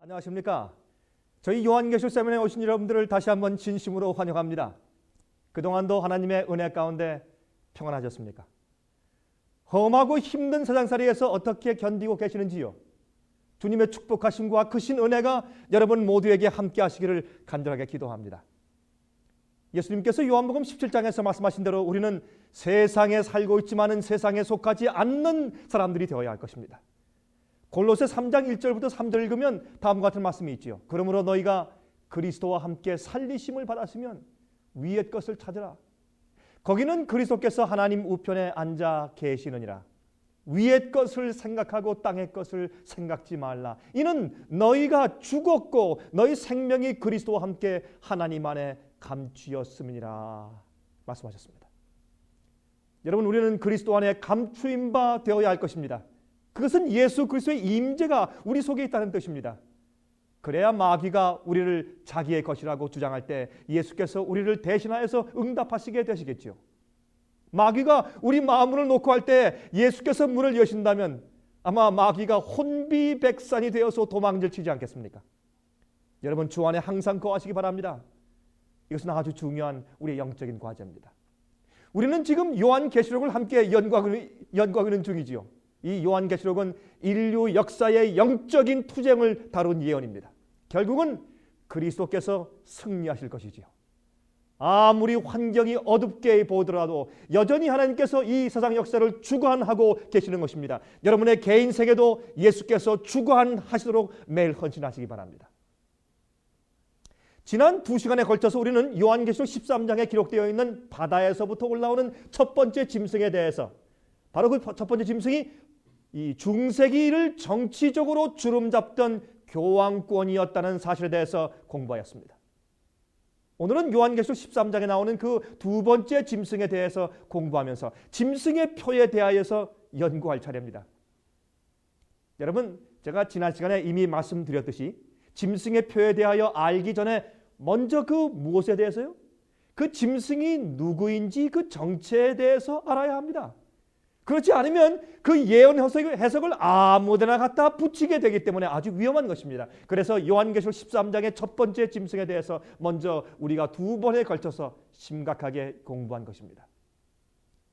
안녕하십니까? 저희 요한계시록 세미나에 오신 여러분들을 다시 한번 진심으로 환영합니다. 그동안도 하나님의 은혜 가운데 평안하셨습니까? 험하고 힘든 세상살이에서 어떻게 견디고 계시는지요? 주님의 축복하심과 크신 은혜가 여러분 모두에게 함께 하시기를 간절하게 기도합니다. 예수님께서 요한복음 17장에서 말씀하신 대로 우리는 세상에 살고 있지만은 세상에 속하지 않는 사람들이 되어야 할 것입니다. 골로새 3장 1절부터 3절 읽으면 다음과 같은 말씀이 있지요. 그러므로 너희가 그리스도와 함께 살리심을 받았으면 위의 것을 찾으라. 거기는 그리스도께서 하나님 우편에 앉아 계시느니라. 위의 것을 생각하고 땅의 것을 생각지 말라. 이는 너희가 죽었고 너희 생명이 그리스도와 함께 하나님 안에 감추었음이니라 말씀하셨습니다. 여러분, 우리는 그리스도 안에 감추인 바 되어야 할 것입니다. 그것은 예수 그리스도의 임재가 우리 속에 있다는 뜻입니다. 그래야 마귀가 우리를 자기의 것이라고 주장할 때 예수께서 우리를 대신하여서 응답하시게 되시겠죠. 마귀가 우리 마음문을 놓고 할 때 예수께서 문을 여신다면 아마 마귀가 혼비백산이 되어서 도망질 치지 않겠습니까? 여러분, 주 안에 항상 거하시기 바랍니다. 이것은 아주 중요한 우리의 영적인 과제입니다. 우리는 지금 요한계시록을 함께 연구하고 있는 중이지요. 이 요한계시록은 인류 역사의 영적인 투쟁을 다룬 예언입니다. 결국은 그리스도께서 승리하실 것이지요. 아무리 환경이 어둡게 보더라도 여전히 하나님께서 이 세상 역사를 주관하고 계시는 것입니다. 여러분의 개인 세계도 예수께서 주관하시도록 매일 헌신하시기 바랍니다. 지난 2시간에 걸쳐서 우리는 요한계시록 13장에 기록되어 있는 바다에서부터 올라오는 첫 번째 짐승에 대해서, 바로 그 첫 번째 짐승이 이 중세기를 정치적으로 주름잡던 교황권이었다는 사실에 대해서 공부하였습니다. 오늘은 요한계시록 13장에 나오는 그 두 번째 짐승에 대해서 공부하면서 짐승의 표에 대하여서 연구할 차례입니다. 여러분, 제가 지난 시간에 이미 말씀드렸듯이 짐승의 표에 대하여 알기 전에 먼저 그 무엇에 대해서요? 그 짐승이 누구인지 그 정체에 대해서 알아야 합니다. 그렇지 않으면 그 예언 해석을 아무데나 갖다 붙이게 되기 때문에 아주 위험한 것입니다. 그래서 요한계시록 13장의 첫 번째 짐승에 대해서 먼저 우리가 두 번에 걸쳐서 심각하게 공부한 것입니다.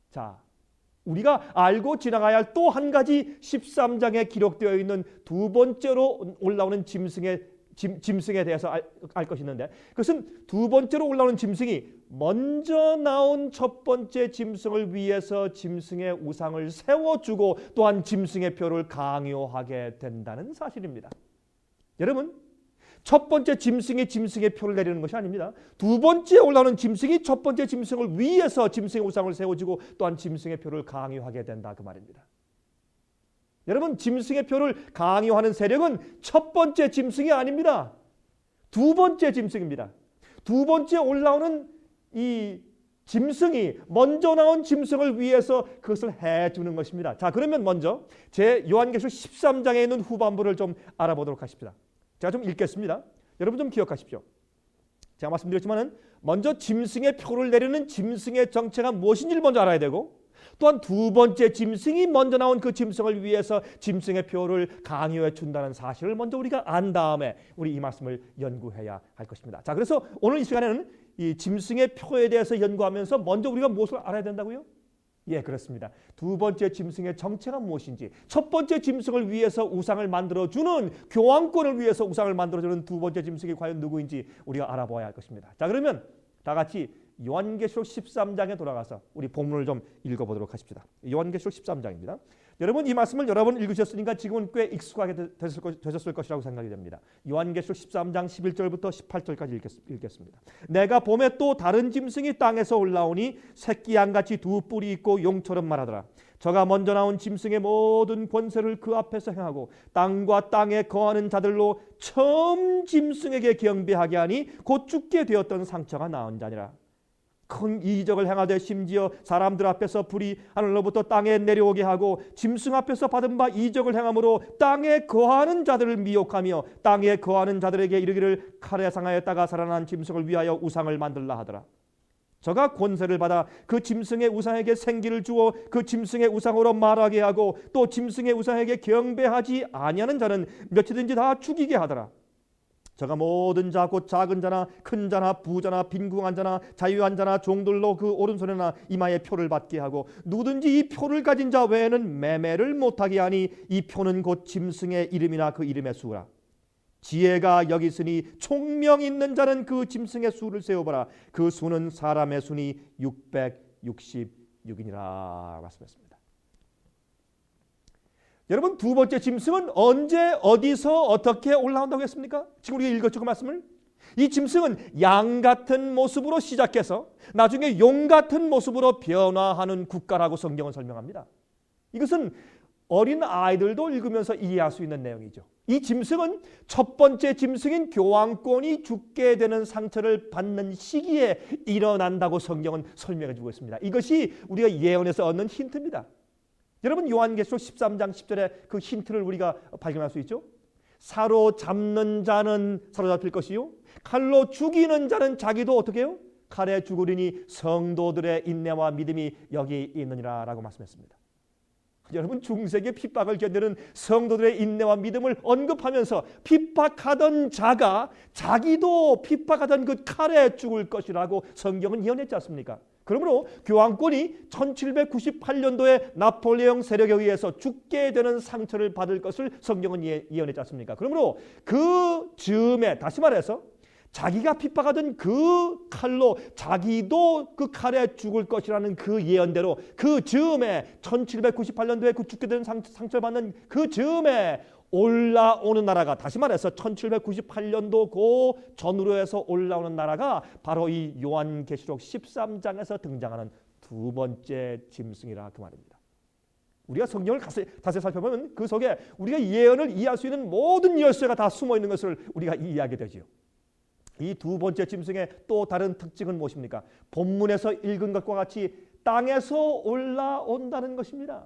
자, 우리가 알고 지나가야 할 또 한 가지 13장에 기록되어 있는 두 번째로 올라오는 짐승에 대해서 알 것이 있는데, 그것은 두 번째로 올라오는 짐승이 먼저 나온 첫 번째 짐승을 위해서 짐승의 우상을 세워주고 또한 짐승의 표를 강요하게 된다는 사실입니다. 여러분, 첫 번째 짐승이 짐승의 표를 내리는 것이 아닙니다. 두 번째 올라오는 짐승이 첫 번째 짐승을 위해서 짐승의 우상을 세워주고 또한 짐승의 표를 강요하게 된다, 그 말입니다. 여러분, 짐승의 표를 강요하는 세력은 첫 번째 짐승이 아닙니다. 두 번째 짐승입니다. 두 번째 올라오는 이 짐승이 먼저 나온 짐승을 위해서 그것을 해주는 것입니다. 자, 그러면 먼저 제 요한계시록 13장에 있는 후반부를 좀 알아보도록 하십시다. 제가 좀 읽겠습니다. 여러분 좀 기억하십시오. 제가 말씀드렸지만은 먼저 짐승의 표를 내리는 짐승의 정체가 무엇인지를 먼저 알아야 되고, 또한 두 번째 짐승이 먼저 나온 그 짐승을 위해서 짐승의 표를 강요해 준다는 사실을 먼저 우리가 안 다음에 우리 이 말씀을 연구해야 할 것입니다. 자, 그래서 오늘 이 시간에는 이 짐승의 표에 대해서 연구하면서 먼저 우리가 무엇을 알아야 된다고요? 예, 그렇습니다. 두 번째 짐승의 정체가 무엇인지, 첫 번째 짐승을 위해서 우상을 만들어주는, 교황권을 위해서 우상을 만들어주는 두 번째 짐승이 과연 누구인지 우리가 알아보아야 할 것입니다. 자, 그러면 다 같이 요한계시록 13장에 돌아가서 우리 본문을 좀 읽어보도록 하십시다. 요한계시록 13장입니다. 여러분, 이 말씀을 여러 번 읽으셨으니까 지금은 꽤 익숙하게 되셨을 것이라고 생각이 됩니다. 요한계시록 13장 11절부터 18절까지 읽겠습니다. 내가 봄에 또 다른 짐승이 땅에서 올라오니 새끼 양같이 두 뿔이 있고 용처럼 말하더라. 저가 먼저 나온 짐승의 모든 권세를 그 앞에서 행하고 땅과 땅에 거하는 자들로 처음 짐승에게 경배하게 하니 곧 죽게 되었던 상처가 나은 자니라. 큰 이적을 행하되 심지어 사람들 앞에서 불이 하늘로부터 땅에 내려오게 하고 짐승 앞에서 받은 바 이적을 행함으로 땅에 거하는 자들을 미혹하며 땅에 거하는 자들에게 이르기를 칼에 상하였다가 살아난 짐승을 위하여 우상을 만들라 하더라. 저가 권세를 받아 그 짐승의 우상에게 생기를 주어 그 짐승의 우상으로 말하게 하고 또 짐승의 우상에게 경배하지 아니하는 자는 몇이든지 다 죽이게 하더라. 저가 모든 자 곧 작은 자나 큰 자나 부자나 빈궁한 자나 자유한 자나 종들로 그 오른손이나 이마에 표를 받게 하고 누구든지 이 표를 가진 자 외에는 매매를 못하게 하니 이 표는 곧 짐승의 이름이나 그 이름의 수라. 지혜가 여기 있으니 총명 있는 자는 그 짐승의 수를 세어보라. 그 수는 사람의 수니 666이니라 말씀했습니다. 여러분, 두 번째 짐승은 언제 어디서 어떻게 올라온다고 했습니까? 지금 우리가 읽었죠, 그 말씀을. 이 짐승은 양 같은 모습으로 시작해서 나중에 용 같은 모습으로 변화하는 국가라고 성경은 설명합니다. 이것은 어린 아이들도 읽으면서 이해할 수 있는 내용이죠. 이 짐승은 첫 번째 짐승인 교황권이 죽게 되는 상처를 받는 시기에 일어난다고 성경은 설명해 주고 있습니다. 이것이 우리가 예언에서 얻는 힌트입니다. 여러분, 요한계시록 13장 10절에 그 힌트를 우리가 발견할 수 있죠. 사로잡는 자는 사로잡힐 것이요 칼로 죽이는 자는 자기도 어떻게 해요? 칼에 죽으리니 성도들의 인내와 믿음이 여기 있느니라 라고 말씀했습니다. 여러분, 중세기의 핍박을 견디는 성도들의 인내와 믿음을 언급하면서 핍박하던 자가 자기도 핍박하던 그 칼에 죽을 것이라고 성경은 예언했지 않습니까? 그러므로 교황권이 1798년도에 나폴레옹 세력에 의해서 죽게 되는 상처를 받을 것을 성경은 예언했지 않습니까? 그러므로 그 즈음에, 다시 말해서 자기가 핍박하던 그 칼로 자기도 그 칼에 죽을 것이라는 그 예언대로 그 즈음에 1798년도에 그 죽게 되는 상처를 받는 그 즈음에 올라오는 나라가, 다시 말해서 1798년도 그 전후로 해서 올라오는 나라가 바로 이 요한계시록 13장에서 등장하는 두 번째 짐승이라 그 말입니다. 우리가 성경을 자세히 살펴보면 그 속에 우리가 예언을 이해할 수 있는 모든 열쇠가 다 숨어 있는 것을 우리가 이해하게 되지요. 이 두 번째 짐승의 또 다른 특징은 무엇입니까? 본문에서 읽은 것과 같이 땅에서 올라온다는 것입니다.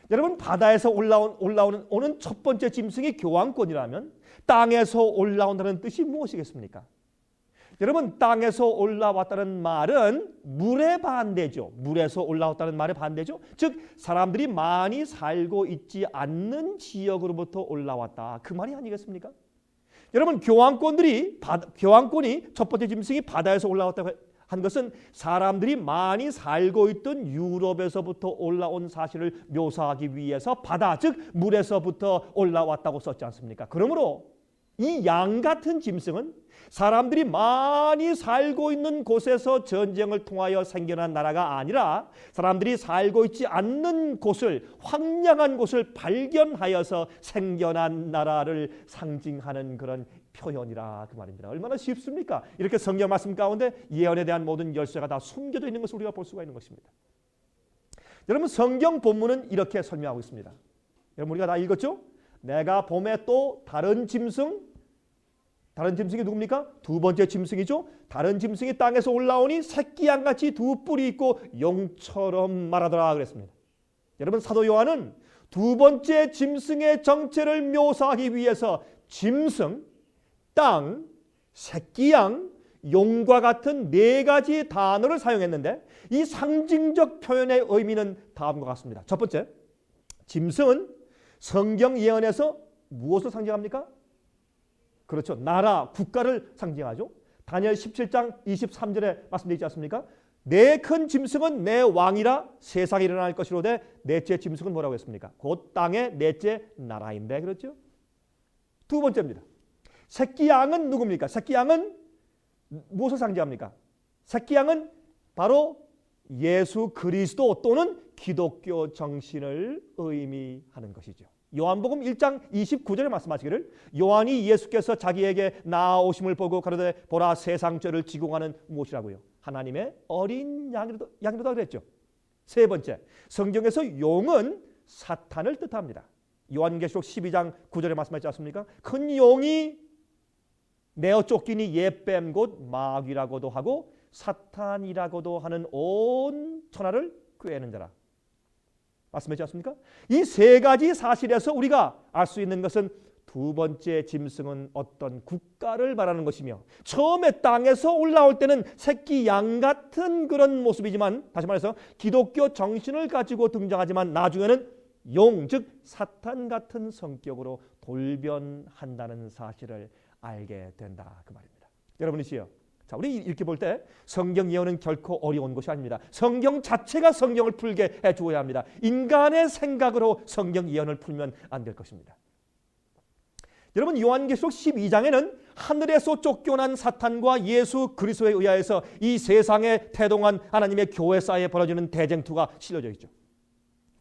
여러분, 바다에서 오는 첫 번째 짐승이 교황권이라면 땅에서 올라온다는 뜻이 무엇이겠습니까? 여러분, 땅에서 올라왔다는 말은 물의 반대죠. 물에서 올라왔다는 말의 반대죠. 즉, 사람들이 많이 살고 있지 않는 지역으로부터 올라왔다, 그 말이 아니겠습니까? 여러분, 교황권이 첫 번째 짐승이 바다에서 올라왔다고 한 것은 사람들이 많이 살고 있던 유럽에서부터 올라온 사실을 묘사하기 위해서 바다, 즉 물에서부터 올라왔다고 썼지 않습니까? 그러므로 이 양 같은 짐승은 사람들이 많이 살고 있는 곳에서 전쟁을 통하여 생겨난 나라가 아니라 사람들이 살고 있지 않는 곳을, 황량한 곳을 발견하여서 생겨난 나라를 상징하는 그런 표현이라 그 말입니다. 얼마나 쉽습니까? 이렇게 성경 말씀 가운데 예언에 대한 모든 열쇠가 다 숨겨져 있는 것을 우리가 볼 수가 있는 것입니다. 여러분, 성경 본문은 이렇게 설명하고 있습니다. 여러분, 우리가 다 읽었죠? 내가 봄에 또 다른 짐승이 누굽니까? 두 번째 짐승이죠. 다른 짐승이 땅에서 올라오니 새끼 양같이 두 뿔이 있고 용처럼 말하더라 그랬습니다. 여러분, 사도 요한은 두 번째 짐승의 정체를 묘사하기 위해서 짐승, 땅, 새끼 양, 용과 같은 네 가지 단어를 사용했는데 이 상징적 표현의 의미는 다음과 같습니다. 첫 번째, 짐승은 성경 예언에서 무엇을 상징합니까? 그렇죠. 나라, 국가를 상징하죠. 다니엘 17장 23절에 말씀되어 있지 않습니까? 내 큰 짐승은 내 왕이라 세상에 일어날 것이로되 넷째 짐승은 뭐라고 했습니까? 곧 땅의 넷째 나라인데, 그렇죠? 두 번째입니다. 새끼 양은 누굽니까? 새끼 양은 무엇을 상징합니까? 새끼 양은 바로 예수 그리스도 또는 기독교 정신을 의미하는 것이죠. 요한복음 1장 29절에 말씀하시기를 요한이 예수께서 자기에게 나아오심을 보고 가로되 보라 세상 죄를 지고 가는 무엇이라고요? 하나님의 어린 양이로다 그랬죠. 세 번째, 성경에서 용은 사탄을 뜻합니다. 요한계시록 12장 9절에 말씀하지 않습니까? 큰 용이 내어 쫓기니 옛뱀 곧 마귀라고도 하고 사탄이라고도 하는 온 천하를 꾀는 자라. 말씀하지 않습니까? 이 세 가지 사실에서 우리가 알 수 있는 것은 두 번째 짐승은 어떤 국가를 말하는 것이며 처음에 땅에서 올라올 때는 새끼 양 같은 그런 모습이지만 다시 말해서 기독교 정신을 가지고 등장하지만 나중에는 용, 즉 사탄 같은 성격으로 돌변한다는 사실을 알게 된다 그 말입니다. 여러분이시여, 자, 우리 이렇게 볼 때 성경 예언은 결코 어려운 것이 아닙니다. 성경 자체가 성경을 풀게 해주어야 합니다. 인간의 생각으로 성경 예언을 풀면 안 될 것입니다. 여러분, 요한계시록 12장에는 하늘에서 쫓겨난 사탄과 예수 그리스도에 의하여서 이 세상에 태동한 하나님의 교회 사이에 벌어지는 대쟁투가 실려져 있죠.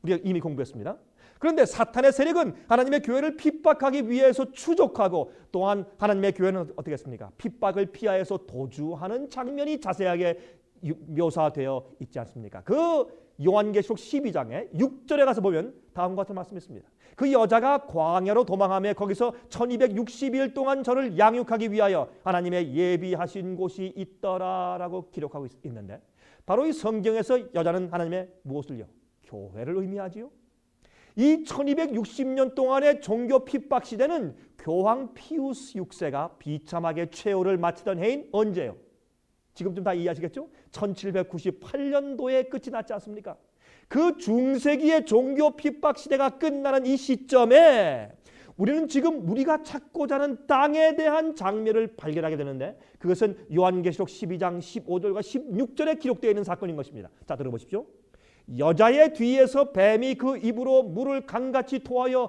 우리가 이미 공부했습니다. 그런데 사탄의 세력은 하나님의 교회를 핍박하기 위해서 추적하고, 또한 하나님의 교회는 어떻게 했습니까? 핍박을 피하여서 도주하는 장면이 자세하게 묘사되어 있지 않습니까? 그 요한계시록 12장에 6절에 가서 보면 다음과 같은 말씀이 있습니다. 그 여자가 광야로 도망하며 거기서 1260일 동안 저를 양육하기 위하여 하나님의 예비하신 곳이 있더라라고 기록하고 있는데, 바로 이 성경에서 여자는 하나님의 무엇을요? 교회를 의미하지요. 이 1260년 동안의 종교 핍박 시대는 교황 피우스 6세가 비참하게 최후를 마치던 해인 언제요? 지금쯤 다 이해하시겠죠? 1798년도에 끝이 났지 않습니까? 그 중세기의 종교 핍박 시대가 끝나는 이 시점에 우리는 지금 우리가 찾고자 하는 땅에 대한 장면을 발견하게 되는데, 그것은 요한계시록 12장 15절과 16절에 기록되어 있는 사건인 것입니다. 자, 들어보십시오. 여자의 뒤에서 뱀이 그 입으로 물을 강같이 토하여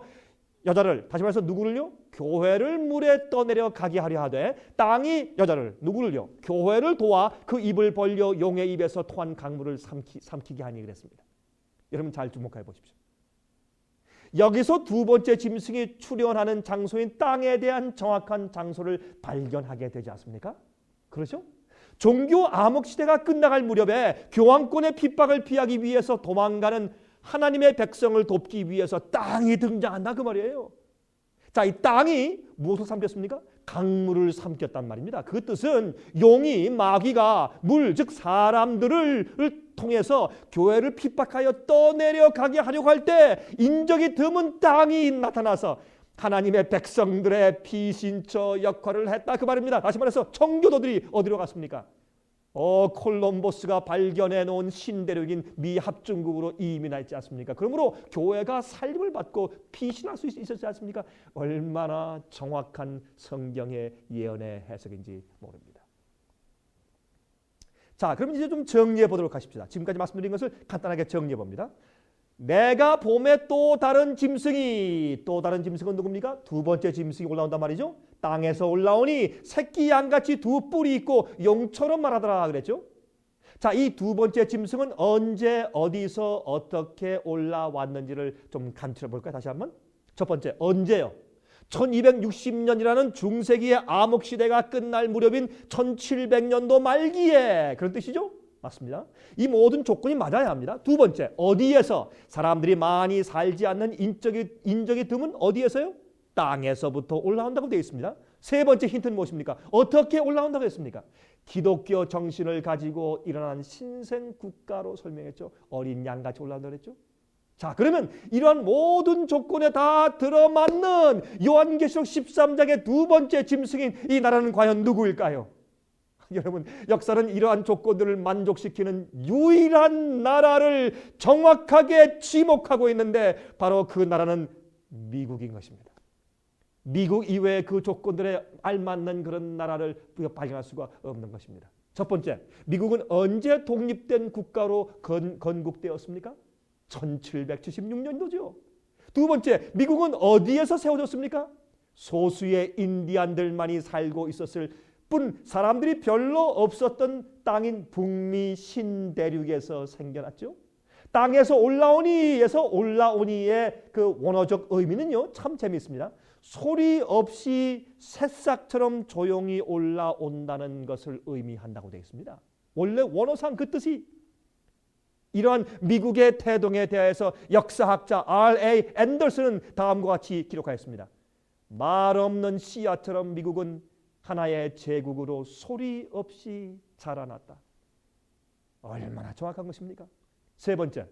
여자를, 다시 말해서 누구를요? 교회를 물에 떠내려 가게 하려 하되, 땅이 여자를, 누구를요? 교회를 도와 그 입을 벌려 용의 입에서 토한 강물을 삼키게 하니 그랬습니다. 여러분 잘 주목해 보십시오. 여기서 두 번째 짐승이 출현하는 장소인 땅에 대한 정확한 장소를 발견하게 되지 않습니까? 그렇죠? 종교 암흑 시대가 끝나갈 무렵에 교황권의 핍박을 피하기 위해서 도망가는 하나님의 백성을 돕기 위해서 땅이 등장한다 그 말이에요. 자, 이 땅이 무엇을 삼켰습니까? 강물을 삼켰단 말입니다. 그 뜻은 용이, 마귀가 물, 즉 사람들을 통해서 교회를 핍박하여 떠내려가게 하려고 할 때 인적이 드문 땅이 나타나서 하나님의 백성들의 피신처 역할을 했다 그 말입니다. 다시 말해서 청교도들이 어디로 갔습니까? 콜럼버스가 발견해 놓은 신대륙인 미합중국으로 이민했지 않습니까? 그러므로 교회가 살림을 받고 피신할 수 있었지 않습니까? 얼마나 정확한 성경의 예언의 해석인지 모릅니다. 자, 그럼 이제 좀 정리해 보도록 하십시다. 지금까지 말씀드린 것을 간단하게 정리해 봅니다. 내가 봄에 또 다른 짐승은 누굽니까? 두 번째 짐승이 올라온단 말이죠. 땅에서 올라오니 새끼 양같이 두 뿔이 있고 용처럼 말하더라 그랬죠. 자, 이 두 번째 짐승은 언제 어디서 어떻게 올라왔는지를 좀 간추려 볼까요? 다시 한번. 첫 번째, 언제요? 1260년이라는 중세기의 암흑시대가 끝날 무렵인 1700년도 말기에, 그런 뜻이죠? 맞습니다. 이 모든 조건이 맞아야 합니다. 두 번째, 어디에서? 사람들이 많이 살지 않는 인적이 드문 어디에서요? 땅에서부터 올라온다고 되어 있습니다. 세 번째 힌트는 무엇입니까? 어떻게 올라온다고 했습니까? 기독교 정신을 가지고 일어난 신생 국가로 설명했죠. 어린 양같이 올라온다고 했죠. 자, 그러면 이러한 모든 조건에 다 들어맞는 요한계시록 13장의 두 번째 짐승인 이 나라는 과연 누구일까요? 여러분, 역사는 이러한 조건들을 만족시키는 유일한 나라를 정확하게 지목하고 있는데, 바로 그 나라는 미국인 것입니다. 미국 이외에 그 조건들에 알맞는 그런 나라를 발견할 수가 없는 것입니다. 첫 번째, 미국은 언제 독립된 국가로 건국되었습니까? 1776년도죠. 두 번째, 미국은 어디에서 세워졌습니까? 소수의 인디안들만이 살고 있었을 뿐 사람들이 별로 없었던 땅인 북미 신대륙에서 생겨났죠. 땅에서 올라오니에서 올라오니의 그 원어적 의미는요, 참 재미있습니다. 소리 없이 새싹처럼 조용히 올라온다는 것을 의미한다고 되어 있습니다. 원래 원어상 그 뜻이, 이러한 미국의 태동에 대해서 역사학자 R.A. 앤더슨은 다음과 같이 기록하였습니다. 말 없는 씨앗처럼 미국은 하나의 제국으로 소리 없이 자라났다. 얼마나 정확한 것입니까? 세 번째,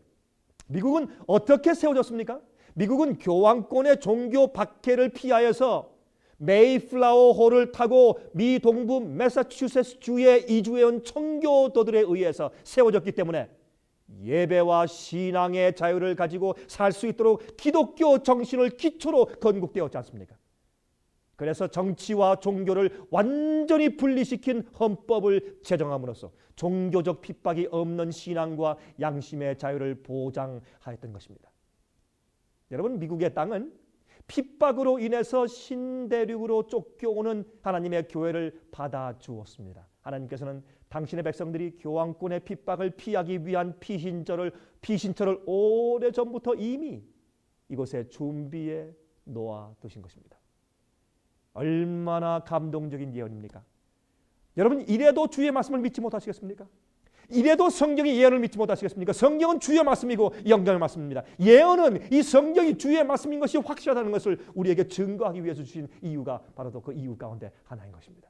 미국은 어떻게 세워졌습니까? 미국은 교황권의 종교 박해를 피하여서 메이플라워 호를 타고 미 동부 매사추세츠 주에 이주해온 청교도들에 의해서 세워졌기 때문에 예배와 신앙의 자유를 가지고 살 수 있도록 기독교 정신을 기초로 건국되었지 않습니까? 그래서 정치와 종교를 완전히 분리시킨 헌법을 제정함으로써 종교적 핍박이 없는 신앙과 양심의 자유를 보장하였던 것입니다. 여러분, 미국의 땅은 핍박으로 인해서 신대륙으로 쫓겨오는 하나님의 교회를 받아주었습니다. 하나님께서는 당신의 백성들이 교황권의 핍박을 피하기 위한 피신처를 오래전부터 이미 이곳에 준비해 놓아두신 것입니다. 얼마나 감동적인 예언입니까? 여러분, 이래도 주의 말씀을 믿지 못하시겠습니까? 이래도 성경의 예언을 믿지 못하시겠습니까? 성경은 주의 말씀이고 영감의 말씀입니다. 예언은 이 성경이 주의 말씀인 것이 확실하다는 것을 우리에게 증거하기 위해서 주신 이유가 바로 그 이유 가운데 하나인 것입니다.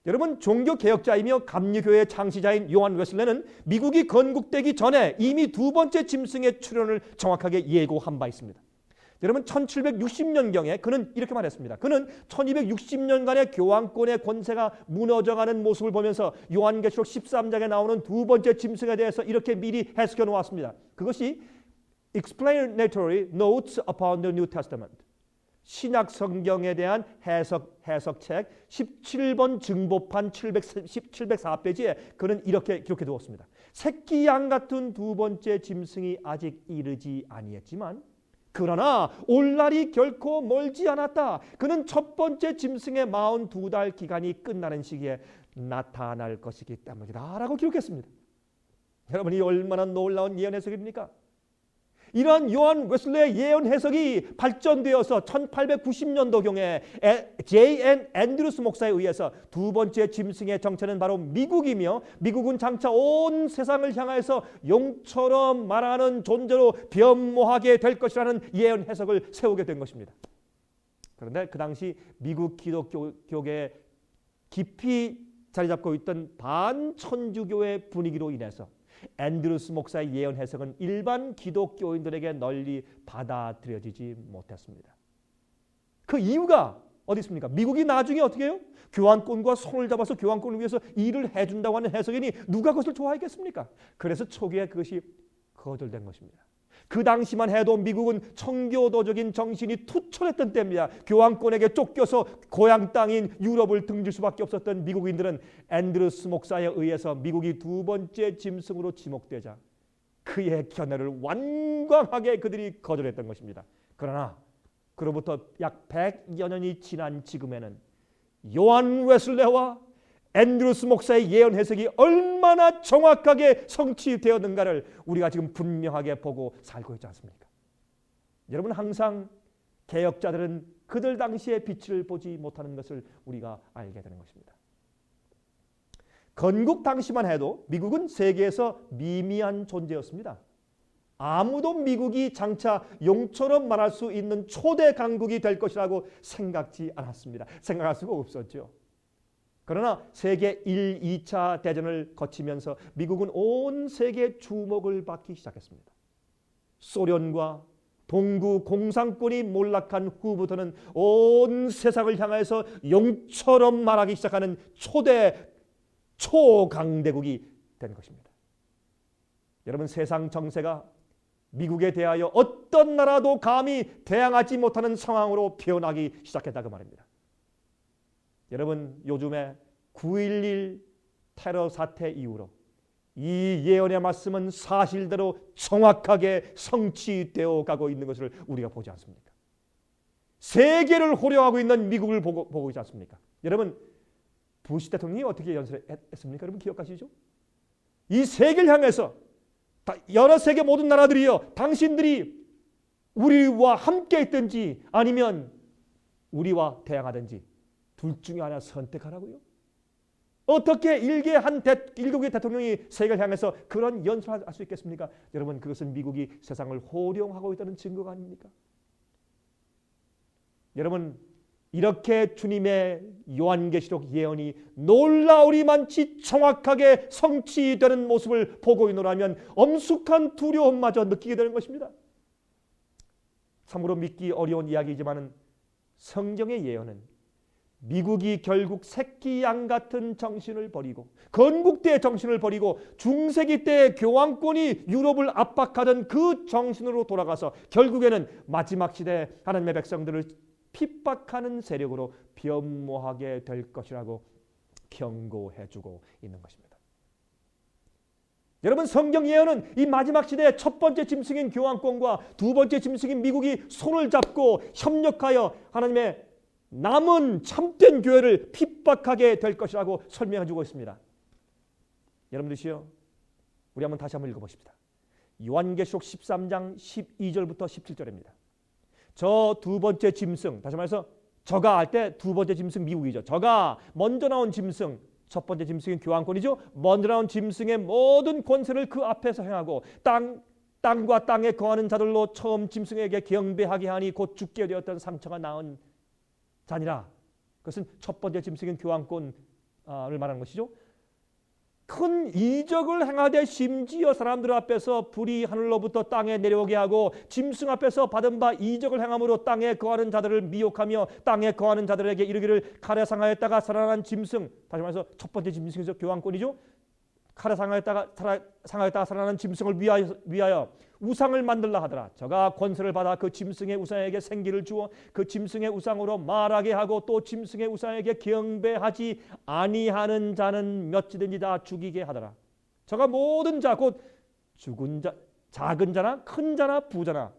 여러분, 종교개혁자이며 감리교회의 창시자인 요한 웨슬레는 미국이 건국되기 전에 이미 두 번째 짐승의 출현을 정확하게 예고한 바 있습니다. 여러분, 1760년경에 그는 이렇게 말했습니다. 그는 1260년간의 교황권의 권세가 무너져가는 모습을 보면서 요한계시록 13장에 나오는 두 번째 짐승에 대해서 이렇게 미리 해석해 놓았습니다. 그것이 Explanatory Notes upon the New Testament, 신약 성경에 대한 해석책 17번 증보판 704페이지에 그는 이렇게 기록해 두었습니다. 새끼 양 같은 두 번째 짐승이 아직 이르지 아니했지만 그러나 올 날이 결코 멀지 않았다. 그는 첫 번째 짐승의 42달 기간이 끝나는 시기에 나타날 것이기 때문이다 라고 기록했습니다. 여러분이 얼마나 놀라운 예언 해석입니까? 이러한 요한 웨슬레의 예언 해석이 발전되어서 1890년도경에 J.N. 앤드루스 목사에 의해서 두 번째 짐승의 정체는 바로 미국이며 미국은 장차 온 세상을 향해서 용처럼 말하는 존재로 변모하게 될 것이라는 예언 해석을 세우게 된 것입니다. 그런데 그 당시 미국 기독교계에 깊이 자리 잡고 있던 반천주교의 분위기로 인해서 앤드루스 목사의 예언 해석은 일반 기독교인들에게 널리 받아들여지지 못했습니다. 그 이유가 어디 있습니까? 미국이 나중에 어떻게 해요? 교황권과 손을 잡아서 교황권을 위해서 일을 해준다고 하는 해석이니 누가 그것을 좋아했겠습니까? 그래서 초기에 그것이 거절된 것입니다. 그 당시만 해도 미국은 청교도적인 정신이 투철했던 때입니다. 교황권에게 쫓겨서 고향 땅인 유럽을 등질 수밖에 없었던 미국인들은 앤드루스 목사에 의해서 미국이 두 번째 짐승으로 지목되자 그의 견해를 완강하게 그들이 거절했던 것입니다. 그러나 그로부터 약 100여 년이 지난 지금에는 요한 웨슬레와 앤드루스 목사의 예언 해석이 얼마나 정확하게 성취되었는가를 우리가 지금 분명하게 보고 살고 있지 않습니까? 여러분, 항상 개혁자들은 그들 당시의 빛을 보지 못하는 것을 우리가 알게 되는 것입니다. 건국 당시만 해도 미국은 세계에서 미미한 존재였습니다. 아무도 미국이 장차 용처럼 말할 수 있는 초대 강국이 될 것이라고 생각지 않았습니다. 생각할 수가 없었죠. 그러나 세계 1, 2차 대전을 거치면서 미국은 온 세계의 주목을 받기 시작했습니다. 소련과 동구 공산권이 몰락한 후부터는 온 세상을 향해서 용처럼 말하기 시작하는 초강대국이 된 것입니다. 여러분, 세상 정세가 미국에 대하여 어떤 나라도 감히 대항하지 못하는 상황으로 변하기 시작했다 그 말입니다. 여러분, 요즘에 9.11 테러 사태 이후로 이 예언의 말씀은 사실대로 정확하게 성취되어 가고 있는 것을 우리가 보지 않습니까? 세계를 호령하고 있는 미국을 보고 있지 않습니까? 여러분, 부시 대통령이 어떻게 연설했습니까? 여러분 기억하시죠? 이 세계를 향해서 여러 세계 모든 나라들이요, 당신들이 우리와 함께 있든지 아니면 우리와 대항하든지 둘 중에 하나 선택하라고요? 어떻게 일국의 대통령이 세계를 향해서 그런 연설을 할 수 있겠습니까? 여러분, 그것은 미국이 세상을 호령하고 있다는 증거가 아닙니까? 여러분, 이렇게 주님의 요한계시록 예언이 놀라우리만치 정확하게 성취되는 모습을 보고 있노라면 엄숙한 두려움마저 느끼게 되는 것입니다. 참으로 믿기 어려운 이야기이지만 성경의 예언은 미국이 결국 새끼 양 같은 정신을 버리고 건국대의 정신을 버리고 중세기 때의 교황권이 유럽을 압박하던 그 정신으로 돌아가서 결국에는 마지막 시대에 하나님의 백성들을 핍박하는 세력으로 변모하게 될 것이라고 경고해주고 있는 것입니다. 여러분, 성경 예언은 이 마지막 시대의 첫 번째 짐승인 교황권과 두 번째 짐승인 미국이 손을 잡고 협력하여 하나님의 남은 참된 교회를 핍박하게 될 것이라고 설명해 주고 있습니다. 여러분들이요, 우리 다시 한번 읽어보십시다. 요한계시록 13장 12절부터 17절입니다. 저 두 번째 짐승, 다시 말해서 저가 할 때 두 번째 짐승 미국이죠. 저가 먼저 나온 짐승, 첫 번째 짐승인 교황권이죠. 먼저 나온 짐승의 모든 권세를 그 앞에서 행하고 땅과 땅에 거하는 자들로 처음 짐승에게 경배하게 하니 곧 죽게 되었던 상처가 나은 자니라. 그것은 첫 번째 짐승인 교황권을 말하는 것이죠. 큰 이적을 행하되 심지어 사람들 앞에서 불이 하늘로부터 땅에 내려오게 하고 짐승 앞에서 받은 바 이적을 행함으로 땅에 거하는 자들을 미혹하며 땅에 거하는 자들에게 이르기를 칼에 상하였다가 살아난 짐승, 다시 말해서 첫 번째 짐승에서 교황권이죠. 칼에 상하였다가 살아난 짐승을 위하여 우상을 만들라 하더라. 저가 권세를 받아 그 짐승의 우상에게 생기를 주어 그 짐승의 우상으로 말하게 하고 또 짐승의 우상에게 경배하지 아니하는 자는 몇이든지 다 죽이게 하더라. 저가 모든 자, 곧 죽은 자, 작은 자나 큰 자나 부자나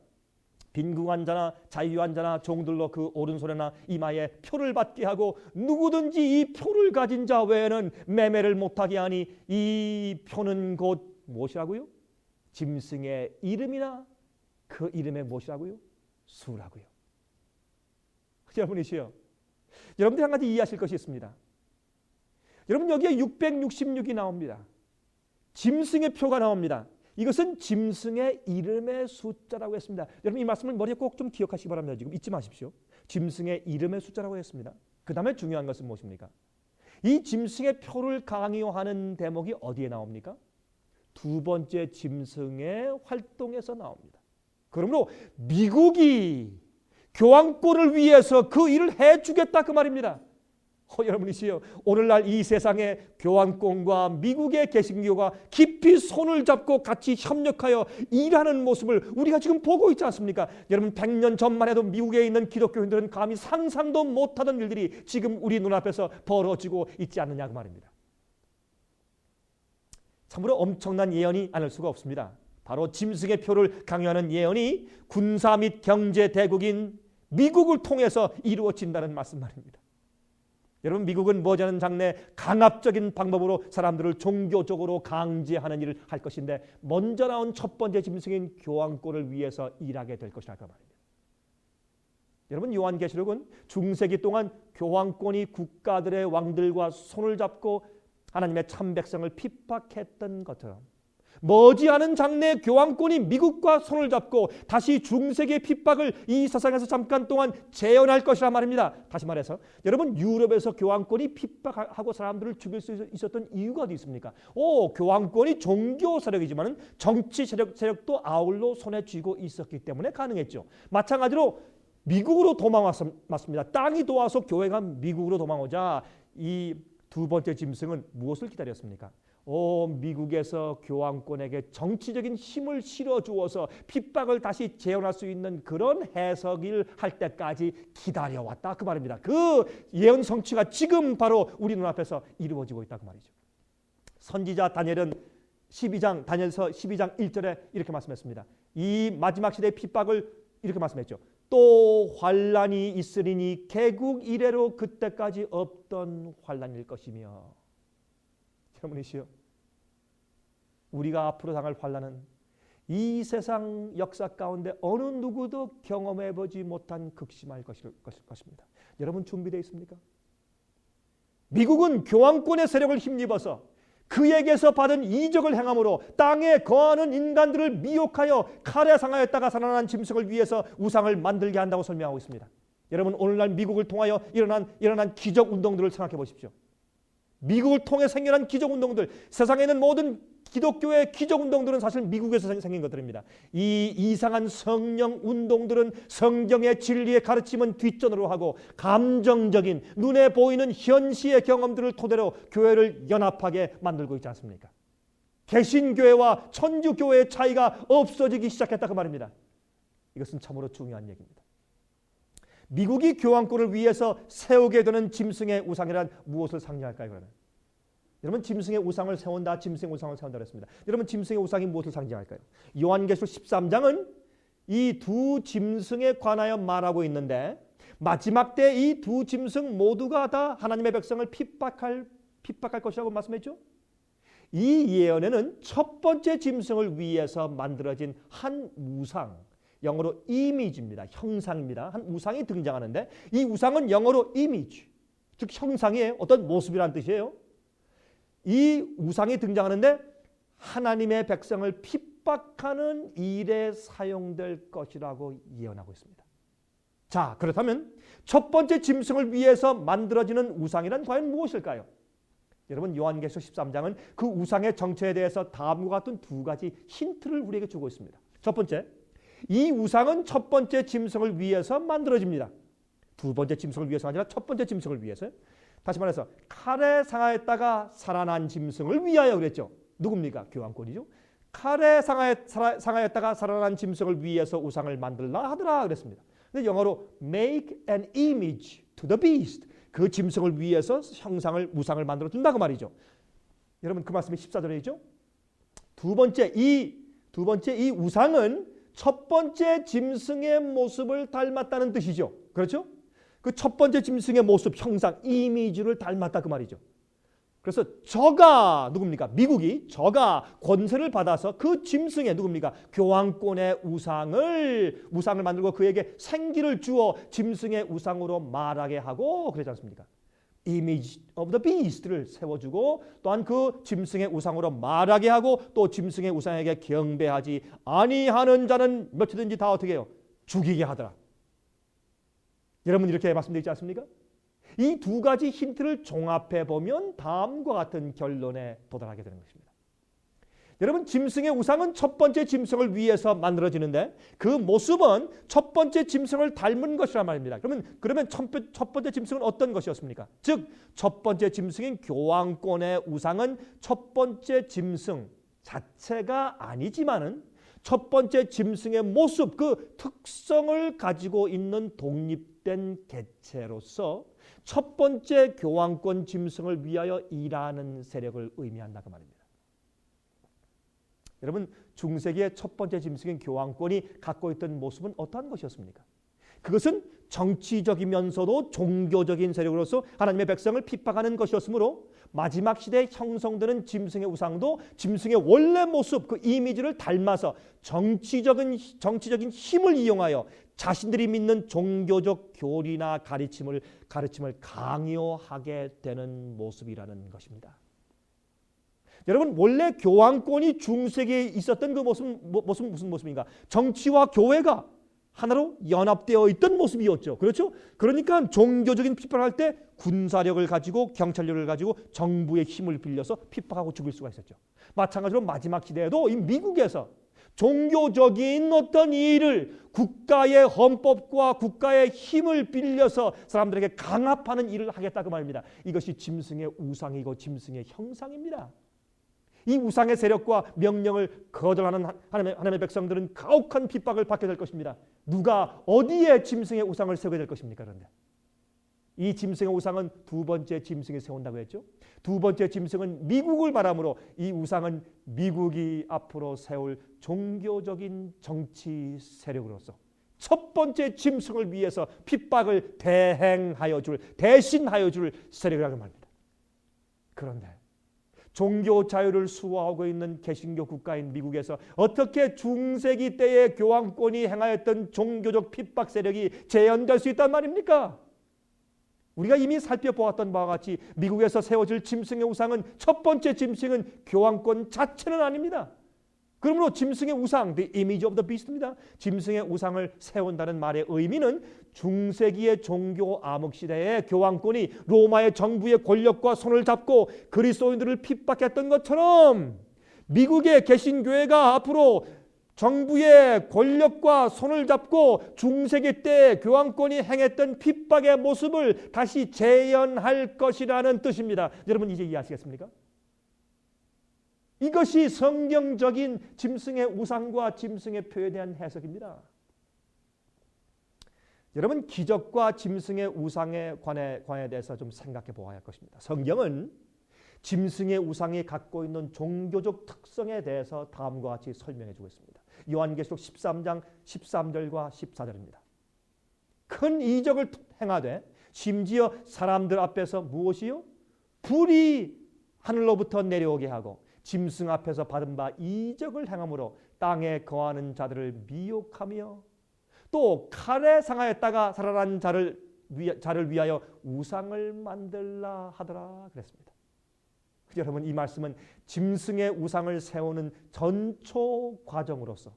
빈궁한 자나 자유한 자나 종들로 그 오른손에나 이마에 표를 받게 하고 누구든지 이 표를 가진 자 외에는 매매를 못하게 하니 이 표는 곧 무엇이라고요? 짐승의 이름이나 그 이름의 무엇이라고요? 수라고요. 여러분이시여, 여러분들 한 가지 이해하실 것이 있습니다. 여러분, 여기에 666이 나옵니다. 짐승의 표가 나옵니다. 이것은 짐승의 이름의 숫자라고 했습니다. 여러분, 이 말씀을 머리에 꼭 좀 기억하시기 바랍니다. 지금 잊지 마십시오. 짐승의 이름의 숫자라고 했습니다. 그 다음에 중요한 것은 무엇입니까? 이 짐승의 표를 강요하는 대목이 어디에 나옵니까? 두 번째 짐승의 활동에서 나옵니다. 그러므로 미국이 교황권을 위해서 그 일을 해주겠다 그 말입니다. 여러분이시여, 오늘날 이 세상에 교황권과 미국의 개신교가 깊이 손을 잡고 같이 협력하여 일하는 모습을 우리가 지금 보고 있지 않습니까? 여러분, 100년 전만 해도 미국에 있는 기독교인들은 감히 상상도 못하던 일들이 지금 우리 눈앞에서 벌어지고 있지 않느냐 그 말입니다. 참으로 엄청난 예언이 아닐 수가 없습니다. 바로 짐승의 표를 강요하는 예언이 군사 및 경제 대국인 미국을 통해서 이루어진다는 말씀 말입니다. 여러분, 미국은 머지않은 장래 강압적인 방법으로 사람들을 종교적으로 강제하는 일을 할 것인데 먼저 나온 첫 번째 짐승인 교황권을 위해서 일하게 될 것이라 그 말입니다. 여러분, 요한계시록은 중세기 동안 교황권이 국가들의 왕들과 손을 잡고 하나님의 참 백성을 핍박했던 것처럼 머지않은 장래 교황권이 미국과 손을 잡고 다시 중세기의 핍박을 이 세상에서 잠깐 동안 재현할 것이라 말입니다. 다시 말해서 여러분, 유럽에서 교황권이 핍박하고 사람들을 죽일 수 있었던 이유가 어디 있습니까? 교황권이 종교 세력이지만 정치 세력도 아울러 손에 쥐고 있었기 때문에 가능했죠. 마찬가지로 미국으로 도망왔습니다. 땅이 도와서 교회가 미국으로 도망오자 이 두 번째 짐승은 무엇을 기다렸습니까? 미국에서 교황권에게 정치적인 힘을 실어주어서 핍박을 다시 재현할 수 있는 그런 해석을 할 때까지 기다려왔다 그 말입니다. 그 예언 성취가 지금 바로 우리 눈앞에서 이루어지고 있다 그 말이죠. 선지자 다니엘은 다니엘서 12장 1절에 이렇게 말씀했습니다. 이 마지막 시대의 핍박을 이렇게 말씀했죠. 또 환란이 있으리니 개국 이래로 그때까지 없던 환란일 것이며. 여러분이시여, 우리가 앞으로 당할 환란은 이 세상 역사 가운데 어느 누구도 경험해보지 못한 극심할 것입니다. 여러분, 준비되어 있습니까? 미국은 교황권의 세력을 힘입어서 그에게서 받은 이적을 행함으로 땅에 거하는 인간들을 미혹하여 칼에 상하였다가 살아난 짐승을 위해서 우상을 만들게 한다고 설명하고 있습니다. 여러분, 오늘날 미국을 통하여 일어난 기적 운동들을 생각해 보십시오. 미국을 통해 생겨난 기적 운동들, 세상에 있는 모든 기독교의 기적 운동들은 사실 미국에서 생긴 것들입니다. 이 이상한 성령 운동들은 성경의 진리의 가르침은 뒷전으로 하고 감정적인 눈에 보이는 현시의 경험들을 토대로 교회를 연합하게 만들고 있지 않습니까? 개신교회와 천주교회의 차이가 없어지기 시작했다 그 말입니다. 이것은 참으로 중요한 얘기입니다. 미국이 교황권을 위해서 세우게 되는 짐승의 우상이란 무엇을 상징할까요? 그러면? 여러분, 짐승의 우상을 세운다, 짐승의 우상을 세운다 그랬습니다. 여러분, 짐승의 우상이 무엇을 상징할까요? 요한계시록 13장은 이 두 짐승에 관하여 말하고 있는데 마지막 때 이 두 짐승 모두가 다 하나님의 백성을 핍박할 것이라고 말씀했죠. 이 예언에는 첫 번째 짐승을 위해서 만들어진 한 우상, 영어로 이미지입니다. 형상입니다. 한 우상이 등장하는데 이 우상은 영어로 이미지, 즉 형상의 어떤 모습이라는 뜻이에요. 이 우상이 등장하는데 하나님의 백성을 핍박하는 일에 사용될 것이라고 예언하고 있습니다. 자, 그렇다면 첫 번째 짐승을 위해서 만들어지는 우상이란 과연 무엇일까요? 여러분, 요한계시록 13장은 그 우상의 정체에 대해서 다음과 같은 두 가지 힌트를 우리에게 주고 있습니다. 첫 번째, 이 우상은 첫 번째 짐승을 위해서 만들어집니다. 두 번째 짐승을 위해서가 아니라 첫 번째 짐승을 위해서요. 다시 말해서 칼에 상하였다가 살아난 짐승을 위하여 그랬죠. 누굽니까? 교황권이죠. 칼에 상하였다가 살아난 짐승을 위해서 우상을 만들라 하더라 그랬습니다. 근데 영어로 make an image to the beast, 그 짐승을 위해서 형상을 우상을 만들어 준다 그 말이죠. 여러분, 그 말씀이 14절이죠. 두 번째 이 우상은 첫 번째 짐승의 모습을 닮았다는 뜻이죠. 그렇죠? 그 첫 번째 짐승의 모습, 형상, 이미지를 닮았다 그 말이죠. 그래서 저가 누굽니까? 미국이 저가 권세를 받아서 그 짐승의 누굽니까? 교황권의 우상을 만들고 그에게 생기를 주어 짐승의 우상으로 말하게 하고 그러지 않습니까? Image of the beast를 세워주고 또한 그 짐승의 우상으로 말하게 하고 또 짐승의 우상에게 경배하지 아니하는 자는 몇이든지 다 어떻게 해요? 죽이게 하더라. 여러분, 이렇게 말씀되어 있지 않습니까? 이 두 가지 힌트를 종합해 보면 다음과 같은 결론에 도달하게 되는 것입니다. 여러분, 짐승의 우상은 첫 번째 짐승을 위해서 만들어지는데 그 모습은 첫 번째 짐승을 닮은 것이란 말입니다. 그러면 첫 번째 짐승은 어떤 것이었습니까? 즉, 첫 번째 짐승인 교황권의 우상은 첫 번째 짐승 자체가 아니지만은 첫 번째 짐승의 모습, 그 특성을 가지고 있는 독립된 개체로서 첫 번째 교황권 짐승을 위하여 일하는 세력을 의미한다 그 말입니다. 여러분, 중세기의 첫 번째 짐승인 교황권이 갖고 있던 모습은 어떠한 것이었습니까? 그것은 정치적이면서도 종교적인 세력으로서 하나님의 백성을 핍박하는 것이었으므로 마지막 시대에 형성되는 짐승의 우상도 짐승의 원래 모습, 그 이미지를 닮아서 정치적인 힘을 이용하여 자신들이 믿는 종교적 교리나 가르침을 강요하게 되는 모습이라는 것입니다. 여러분, 원래 교황권이 중세기에 있었던 그 모습은 무슨 모습인가? 정치와 교회가 하나로 연합되어 있던 모습이었죠. 그렇죠? 그러니까 종교적인 핍박을 할 때 군사력을 가지고 경찰력을 가지고 정부의 힘을 빌려서 핍박하고 죽일 수가 있었죠. 마찬가지로 마지막 시대에도 이 미국에서 종교적인 어떤 일을 국가의 헌법과 국가의 힘을 빌려서 사람들에게 강압하는 일을 하겠다 그 말입니다. 이것이 짐승의 우상이고 짐승의 형상입니다. 이 우상의 세력과 명령을 거절하는 하나님의 백성들은 가혹한 핍박을 받게 될 것입니다. 누가 어디에 짐승의 우상을 세우게 될 것입니까? 그런데 이 짐승의 우상은 두 번째 짐승이 세운다고 했죠. 두 번째 짐승은 미국을 말하므로 이 우상은 미국이 앞으로 세울 종교적인 정치 세력으로서 첫 번째 짐승을 위해서 핍박을 대신하여 줄 세력이라고 말합니다. 그런데 종교 자유를 수호하고 있는 개신교 국가인 미국에서 어떻게 중세기 때의 교황권이 행하였던 종교적 핍박 세력이 재현될 수 있단 말입니까? 우리가 이미 살펴보았던 바와 같이 미국에서 세워질 짐승의 우상은 첫 번째 짐승은 교황권 자체는 아닙니다. 그러므로 짐승의 우상, the image of the beast입니다. 짐승의 우상을 세운다는 말의 의미는 중세기의 종교 암흑 시대의 교황권이 로마의 정부의 권력과 손을 잡고 그리스도인들을 핍박했던 것처럼 미국의 개신교회가 앞으로 정부의 권력과 손을 잡고 중세기 때 교황권이 행했던 핍박의 모습을 다시 재현할 것이라는 뜻입니다. 여러분 이제 이해하시겠습니까? 이것이 성경적인 짐승의 우상과 짐승의 표에 대한 해석입니다. 여러분 기적과 짐승의 우상에 관해 대해서 좀 생각해 보아야 할 것입니다. 성경은 짐승의 우상이 갖고 있는 종교적 특성에 대해서 다음과 같이 설명해 주고 있습니다. 요한계시록 13장 13절과 14절입니다. 큰 이적을 행하되 심지어 사람들 앞에서 무엇이요? 불이 하늘로부터 내려오게 하고 짐승 앞에서 받은 바 이적을 행함으로 땅에 거하는 자들을 미혹하며 또 칼에 상하였다가 살아난 자를 위하여 우상을 만들라 하더라 그랬습니다. 여러분 이 말씀은 짐승의 우상을 세우는 전초 과정으로서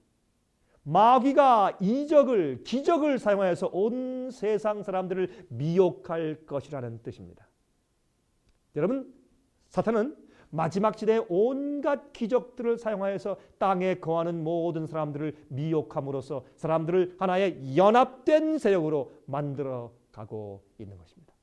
마귀가 이적을 기적을 사용하여서 온 세상 사람들을 미혹할 것이라는 뜻입니다. 여러분 사탄은 마지막 시대에 온갖 기적들을 사용하여서 땅에 거하는 모든 사람들을 미혹함으로써 사람들을 하나의 연합된 세력으로 만들어 가고 있는 것입니다.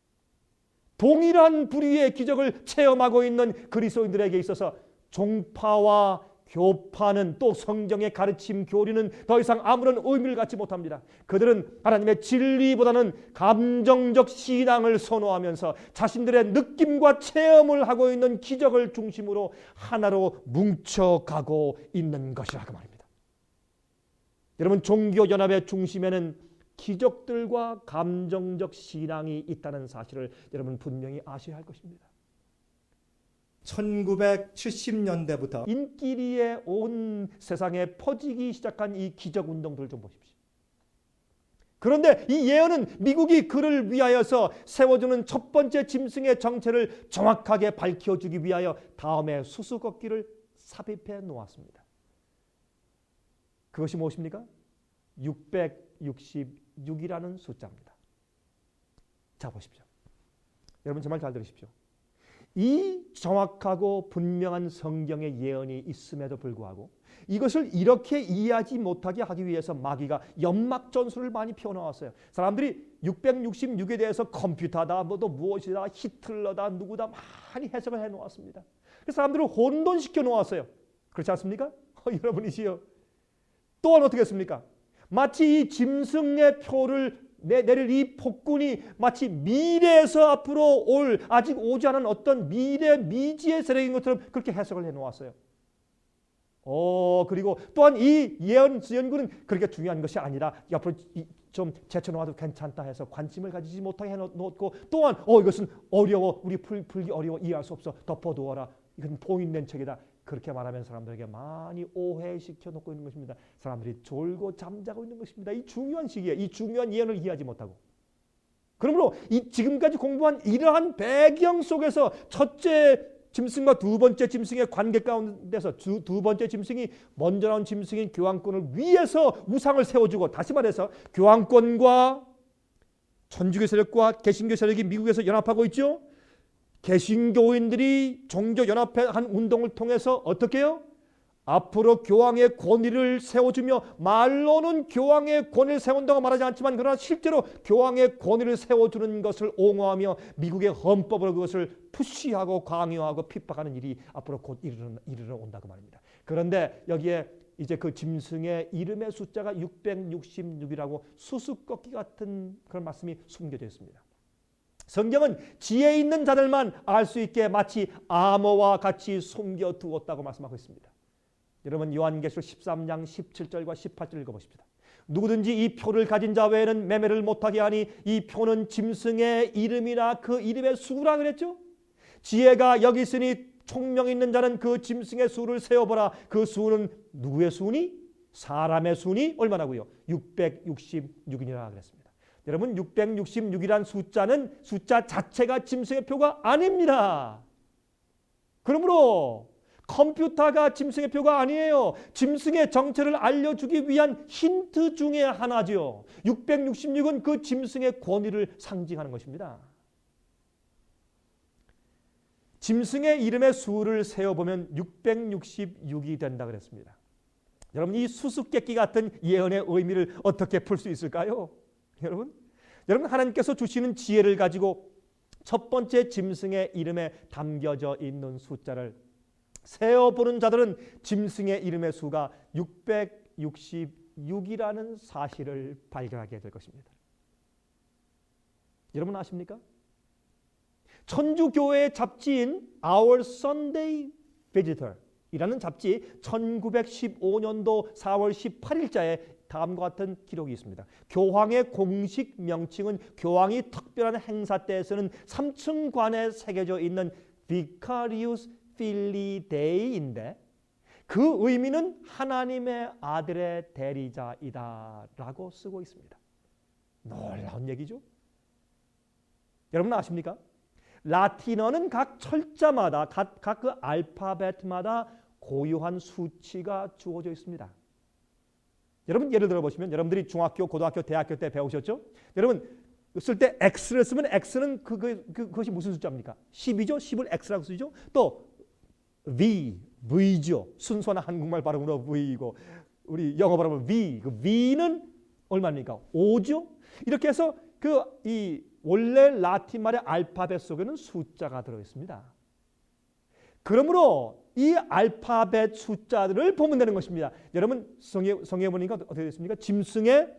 동일한 불의의 기적을 체험하고 있는 그리스도인들에게 있어서 종파와 교파는 또 성경의 가르침 교리는 더 이상 아무런 의미를 갖지 못합니다. 그들은 하나님의 진리보다는 감정적 신앙을 선호하면서 자신들의 느낌과 체험을 하고 있는 기적을 중심으로 하나로 뭉쳐가고 있는 것이라고 말입니다. 여러분 종교연합의 중심에는 기적들과 감정적 신앙이 있다는 사실을 여러분 분명히 아셔야 할 것입니다. 1970년대부터 인기리에 온 세상에 퍼지기 시작한 이 기적 운동들을 좀 보십시오. 그런데 이 예언은 미국이 그를 위하여서 세워주는 첫 번째 짐승의 정체를 정확하게 밝혀주기 위하여 다음에 수수께끼를 삽입해 놓았습니다. 그것이 무엇입니까? 666이라는 숫자입니다. 자 보십시오. 여러분 정말 잘 들으십시오. 이 정확하고 분명한 성경의 예언이 있음에도 불구하고 이것을 이렇게 이해하지 못하게 하기 위해서 마귀가 연막 전술을 많이 펴놓았어요. 사람들이 666에 대해서 컴퓨터다, 또 무엇이다, 히틀러다, 누구다 많이 해석을 해놓았습니다. 그래서 사람들을 혼돈시켜 놓았어요. 그렇지 않습니까? 여러분이시요. 또한 어떻게 했습니까? 마치 이 짐승의 표를 내릴 이 폭군이 마치 미래에서 앞으로 올 아직 오지 않은 어떤 미지의 세력인 것처럼 그렇게 해석을 해놓았어요. 그리고 또한 이 예언군은 그렇게 중요한 것이 아니라 옆으로 좀 제쳐놓아도 괜찮다 해서 관심을 가지지 못하게 해놓고 또한 이것은 어려워, 우리 풀기 어려워, 이해할 수 없어, 덮어두어라, 이건 봉인된 책이다, 그렇게 말하면 사람들에게 많이 오해시켜 놓고 있는 것입니다. 사람들이 졸고 잠자고 있는 것입니다. 이 중요한 시기에 이 중요한 예언을 이해하지 못하고, 그러므로 이 지금까지 공부한 이러한 배경 속에서 첫째 짐승과 두 번째 짐승의 관계 가운데서 두 번째 짐승이 먼저 나온 짐승인 교황권을 위해서 우상을 세워주고, 다시 말해서 교황권과 천주교 세력과 개신교 세력이 미국에서 연합하고 있죠. 개신교인들이 종교연합한 운동을 통해서 어떻게 해요? 앞으로 교황의 권위를 세워주며, 말로는 교황의 권위를 세운다고 말하지 않지만 그러나 실제로 교황의 권위를 세워주는 것을 옹호하며 미국의 헌법으로 그것을 푸시하고 강요하고 핍박하는 일이 앞으로 곧 이르러 온다고 말입니다. 그런데 여기에 이제 그 짐승의 이름의 숫자가 666이라고 수수께끼 같은 그런 말씀이 숨겨져 있습니다. 성경은 지혜 있는 자들만 알 수 있게 마치 암호와 같이 숨겨두었다고 말씀하고 있습니다. 여러분 요한계시록 13장 17절과 18절 읽어보십시다. 누구든지 이 표를 가진 자 외에는 매매를 못하게 하니 이 표는 짐승의 이름이나 그 이름의 수라 그랬죠. 지혜가 여기 있으니 총명 있는 자는 그 짐승의 수를 세어보라. 그 수는 누구의 수니? 사람의 수니 얼마나고요? 666이라 그랬습니다. 여러분 666이란 숫자는 숫자 자체가 짐승의 표가 아닙니다. 그러므로 컴퓨터가 짐승의 표가 아니에요. 짐승의 정체를 알려주기 위한 힌트 중에 하나죠. 666은 그 짐승의 권위를 상징하는 것입니다. 짐승의 이름의 수를 세어보면 666이 된다 그랬습니다. 여러분, 이 수수께끼 같은 예언의 의미를 어떻게 풀 수 있을까요? 여러분 하나님께서 주시는 지혜를 가지고 첫 번째 짐승의 이름에 담겨져 있는 숫자를 세어보는 자들은 짐승의 이름의 수가 666이라는 사실을 발견하게 될 것입니다. 여러분 아십니까? 천주교회의 잡지인 Our Sunday Visitor 이라는 잡지 1915년도 4월 18일자에 다음과 같은 기록이 있습니다. 교황의 공식 명칭은 교황이 특별한 행사 때 쓰는 3층관에 새겨져 있는 Vicarius Filii Dei인데 그 의미는 하나님의 아들의 대리자이다 라고 쓰고 있습니다. 놀라운 얘기죠. 여러분 아십니까? 라틴어는 각 철자마다 각 그 알파벳마다 고유한 수치가 주어져 있습니다. 여러분 예를 들어 보시면 여러분들이 중학교, 고등학교, 대학교 때 배우셨죠? 여러분 쓸 때 X를 쓰면 X는 그것이 무슨 숫자입니까? 10이죠? 10을 X라고 쓰죠? 또 V죠. 순수한 한국말 발음으로 V이고 우리 영어 발음으로 V. 그 V는 얼마입니까? 5죠? 이렇게 해서 이 원래 라틴 말의 알파벳 속에는 숫자가 들어 있습니다. 그러므로 이 알파벳 숫자들을 보면 되는 것입니다. 여러분 성경에 보니까 어떻게 됐습니까? 짐승의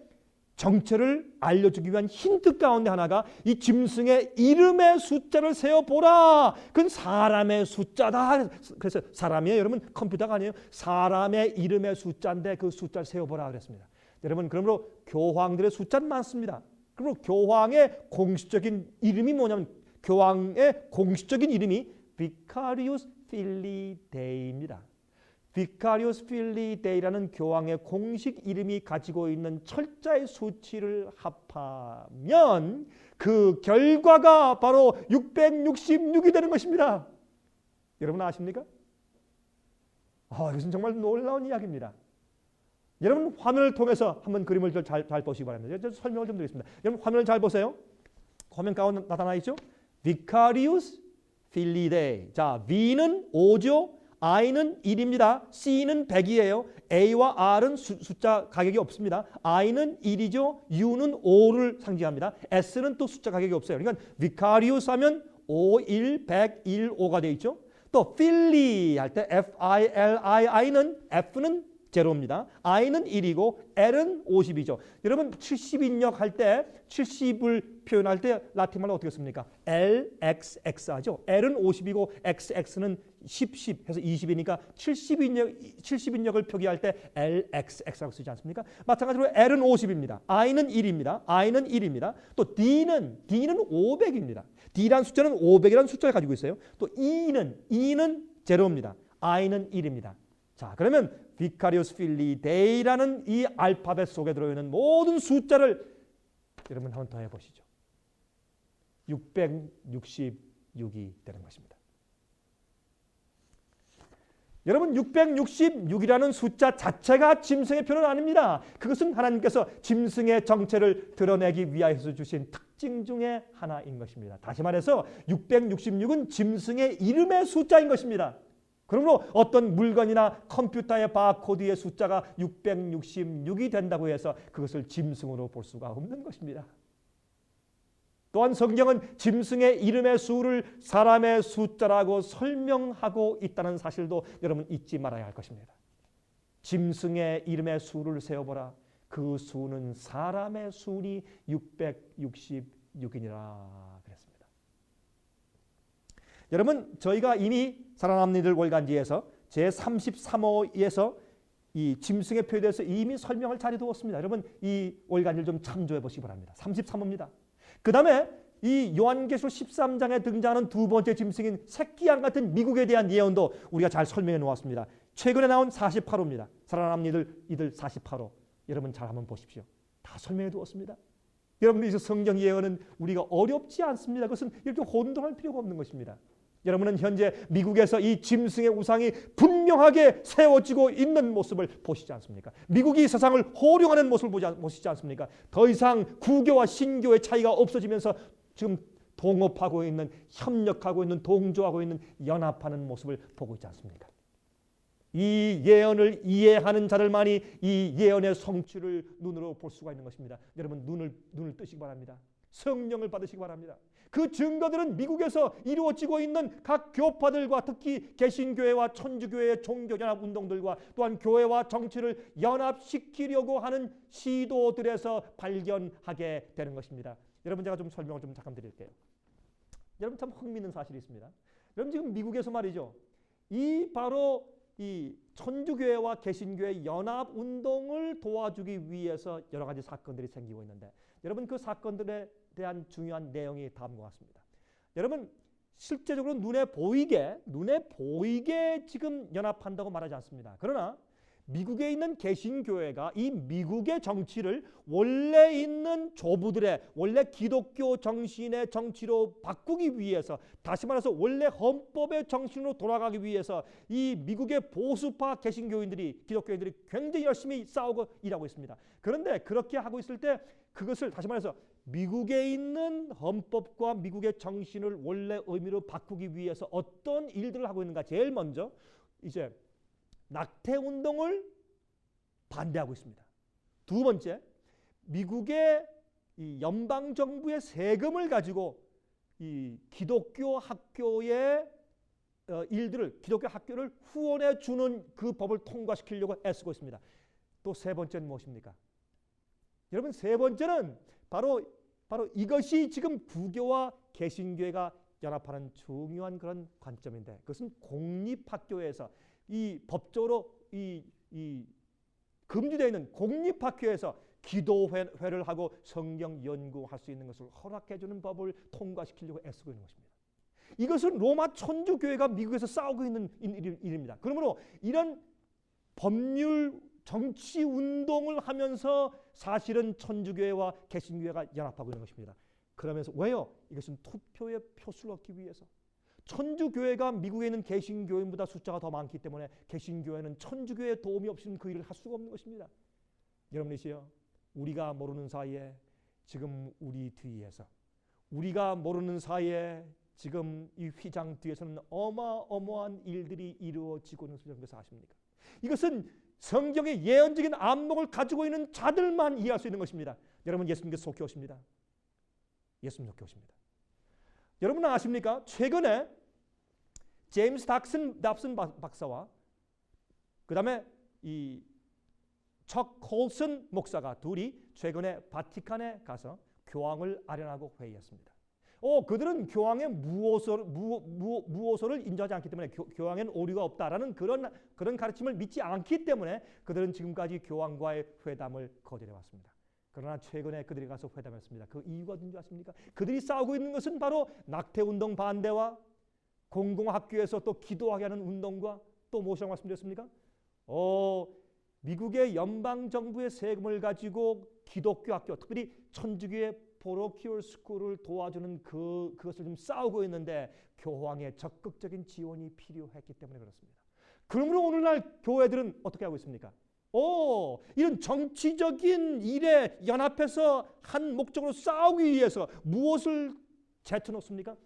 정체를 알려주기 위한 힌트 가운데 하나가 이 짐승의 이름의 숫자를 세어보라. 그건 사람의 숫자다. 그래서 사람이에요. 여러분 컴퓨터가 아니에요. 사람의 이름의 숫자인데 그 숫자를 세어보라 그랬습니다. 여러분 그러므로 교황들의 숫자는 많습니다. 그리고 교황의 공식적인 이름이 뭐냐면 교황의 공식적인 이름이 Vicarius Filii Dei입니다. Vicarius Filii Dei라는 교황의 공식 이름이 가지고 있는 철자의 수치를 합하면 그 결과가 바로 666이 되는 것입니다. 여러분 아십니까? 이것은 정말 놀라운 이야기입니다. 여러분 화면을 통해서 한번 그림을 잘 보시기 바랍니다. 제가 설명을 좀 드리겠습니다. 여러분 화면을 잘 보세요. 화면 가운데 나타나 있죠? Vicarius Filii Dei. 자, V는 5죠. I는 1입니다. C는 100이에요. A와 R은 숫자 가격이 없습니다. I는 1이죠. U는 5를 상징합니다. S는 또 숫자 가격이 없어요. 그러니까 Vicarius 하면 5, 1, 100, 1, 5가 되어 있죠. 또 Filii 할 때 F-I-L-I-I는 F는 제로입니다. I는 1이고 L은 50이죠. 여러분 70인역 할 때 70을 표현할 때 라틴말로 어떻게 씁니까? LXX 하죠. L은 50이고 XX는 10 해서 20이니까 70인역을 표기할 때 LXX라고 쓰지 않습니까? 마찬가지로 L은 50입니다. I는 1입니다. I는 1입니다. 또 D는 500입니다. D라는 숫자는 500이라는 숫자를 가지고 있어요. 또 E는 제로입니다. I는 1입니다. 자, 그러면 Vicarius Filii Dei라는 이 알파벳 속에 들어있는 모든 숫자를 여러분 한번 더 해보시죠. 666이 되는 것입니다. 여러분 666이라는 숫자 자체가 짐승의 표는 아닙니다. 그것은 하나님께서 짐승의 정체를 드러내기 위하여서 주신 특징 중에 하나인 것입니다. 다시 말해서 666은 짐승의 이름의 숫자인 것입니다. 그러므로 어떤 물건이나 컴퓨터의 바코드의 숫자가 666이 된다고 해서 그것을 짐승으로 볼 수가 없는 것입니다. 또한 성경은 짐승의 이름의 수를 사람의 숫자라고 설명하고 있다는 사실도 여러분 잊지 말아야 할 것입니다. 짐승의 이름의 수를 세어보라. 그 수는 사람의 수니 666이니라 그랬습니다. 여러분 저희가 이미 살아남는 이들 월간지에서 제33호에서 이 짐승의 표에 대해서 이미 설명을 잘 해두었습니다. 여러분 이 월간지를 좀 참조해 보시기 바랍니다. 33호입니다. 그 다음에 이 요한계시록 13장에 등장하는 두 번째 짐승인 새끼양 같은 미국에 대한 예언도 우리가 잘 설명해 놓았습니다. 최근에 나온 48호입니다. 살아남는 이들 48호. 여러분 잘 한번 보십시오. 다 설명해 두었습니다. 여러분들 이 성경 예언은 우리가 어렵지 않습니다. 그것은 이렇게 혼동할 필요가 없는 것입니다. 여러분은 현재 미국에서 이 짐승의 우상이 분명하게 세워지고 있는 모습을 보시지 않습니까? 미국이 세상을 호령하는 모습을 보시지 않습니까? 더 이상 구교와 신교의 차이가 없어지면서 지금 동업하고 있는, 협력하고 있는, 동조하고 있는, 연합하는 모습을 보고 있지 않습니까? 이 예언을 이해하는 자들만이 이 예언의 성취를 눈으로 볼 수가 있는 것입니다. 여러분 눈을 뜨시기 바랍니다. 성령을 받으시기 바랍니다. 그 증거들은 미국에서 이루어지고 있는 각 교파들과 특히 개신교회와 천주교회의 종교연합운동들과 또한 교회와 정치를 연합시키려고 하는 시도들에서 발견하게 되는 것입니다. 여러분 제가 좀 설명을 좀 잠깐 드릴게요. 여러분 참 흥미있는 사실이 있습니다. 여러분 지금 미국에서 말이죠. 바로 이 천주교회와 개신교회 연합운동을 도와주기 위해서 여러 가지 사건들이 생기고 있는데 여러분 그 사건들에 대한 중요한 내용이 다음과 같습니다. 여러분 실제적으로 눈에 보이게 지금 연합한다고 말하지 않습니다. 그러나 미국에 있는 개신교회가 이 미국의 정치를 원래 있는 조부들의 원래 기독교 정신의 정치로 바꾸기 위해서, 다시 말해서 원래 헌법의 정신으로 돌아가기 위해서 이 미국의 보수파 개신교인들이, 기독교인들이 굉장히 열심히 싸우고 일하고 있습니다. 그런데 그렇게 하고 있을 때 그것을 다시 말해서 미국에 있는 헌법과 미국의 정신을 원래 의미로 바꾸기 위해서 어떤 일들을 하고 있는가? 제일 먼저 이제 낙태 운동을 반대하고 있습니다. 두 번째, 미국의 이 연방 정부의 세금을 가지고 이 기독교 학교의 기독교 학교를 후원해 주는 그 법을 통과시키려고 애쓰고 있습니다. 또 세 번째는 무엇입니까? 여러분 세 번째는 바로 이것이 지금 부교와 개신교회가 연합하는 중요한 그런 관점인데 그것은 공립학교에서 이 법적으로 이 금지되어 있는 공립학교에서 기도회를 하고 성경 연구할 수 있는 것을 허락해 주는 법을 통과시키려고 애쓰고 있는 것입니다. 이것은 로마 천주교회가 미국에서 싸우고 있는 일입니다. 그러므로 이런 법률 정치 운동을 하면서 사실은 천주교회와 개신교회가 연합하고 있는 것입니다. 그러면서 왜요? 이것은 투표의 표수를 얻기 위해서. 천주교회가 미국에 있는 개신교인보다 숫자가 더 많기 때문에 개신교회는 천주교회의 도움이 없이는 그 일을 할 수가 없는 것입니다. 여러분이시여, 우리가 모르는 사이에 지금 우리 뒤에서, 우리가 모르는 사이에 지금 이 휘장 뒤에서는 어마어마한 일들이 이루어지고 있는 것을 아십니까? 이것은 성경의 예언적인 안목을 가지고 있는 자들만 이해할 수 있는 것입니다. 여러분 예수님께서 속히 오십니다. 예수님 속히 오십니다. 여러분 아십니까? 최근에 제임스 답슨 박사와 그 다음에 이 척 콜슨 목사가 둘이 최근에 바티칸에 가서 교황을 아련하고 회의했습니다. 그들은 교황의 무오소를 인정하지 않기 때문에 교황엔 오류가 없다라는 그런 가르침을 믿지 않기 때문에 그들은 지금까지 교황과의 회담을 거절해 왔습니다. 그러나 최근에 그들이 가서 회담했습니다. 그 이유가 뭔지 아십니까? 그들이 싸우고 있는 것은 바로 낙태운동 반대와 공공학교에서 또 기도하게 하는 운동과 또 무엇이라고 말씀드렸습니까? 미국의 연방정부의 세금을 가지고 기독교 학교, 특별히 천주교의 포로키얼 스쿨을 도와주는 그것을 좀 싸우고 있는데 교황의 적극적인 지원이 필요했기 때문에 그렇습니다. 그러므로 오늘날 교회들은 어떻게 하고 있습니까? 이런 정치적인 일에 연합해서 한 목적으로 싸우기 위해서 무엇을 제쳐놓습니까?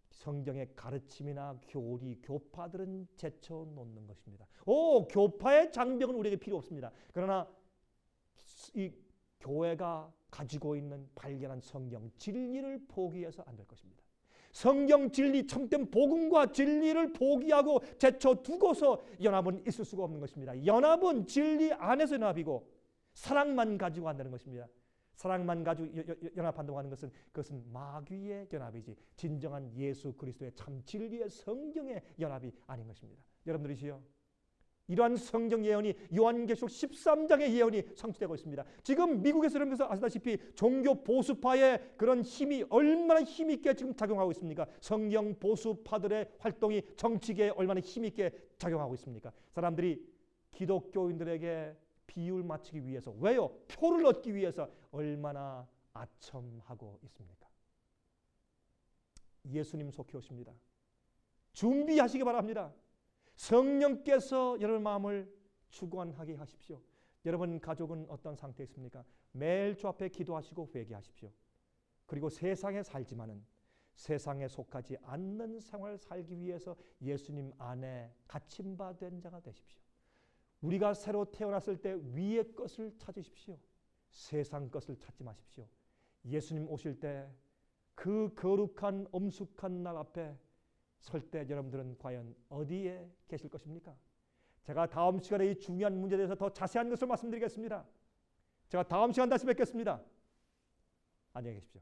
성경의 가르침이나 교리, 교파들은 제쳐놓는 것입니다. 교파의 장벽은 우리에게 필요 없습니다. 그러나 이 교회가 가지고 있는 발견한 성경 진리를 포기해서 안 될 것입니다. 성경 진리, 참된 복음과 진리를 포기하고 제쳐두고서 연합은 있을 수가 없는 것입니다. 연합은 진리 안에서 연합이고 사랑만 가지고 한다는 것입니다. 사랑만 가지고 연합한다고 하는 것은 그것은 마귀의 연합이지 진정한 예수 그리스도의 참 진리의 성경의 연합이 아닌 것입니다. 여러분들이시여, 이러한 성경 예언이 요한계시록 13장의 예언이 성취되고 있습니다. 지금 미국에서 여러분께서 아시다시피 종교 보수파의 그런 힘이 얼마나 힘있게 지금 작용하고 있습니까? 성경 보수파들의 활동이 정치계에 얼마나 힘있게 작용하고 있습니까? 사람들이 기독교인들에게 비율 맞추기 위해서, 왜요? 표를 얻기 위해서 얼마나 아첨하고 있습니까? 예수님 속히 오십니다. 준비하시기 바랍니다. 성령께서 여러분 마음을 축원하게 하십시오. 여러분 가족은 어떤 상태에 있습니까? 매일 주 앞에 기도하시고 회개하십시오. 그리고 세상에 살지만은 세상에 속하지 않는 생활을 살기 위해서 예수님 안에 갇힌 바 된 자가 되십시오. 우리가 새로 태어났을 때 위의 것을 찾으십시오. 세상 것을 찾지 마십시오. 예수님 오실 때 그 거룩한 엄숙한 날 앞에 설 때 여러분들은 과연 어디에 계실 것입니까? 제가 다음 시간에 이 중요한 문제에 대해서 더 자세한 것을 말씀드리겠습니다. 제가 다음 시간 다시 뵙겠습니다. 안녕히 계십시오.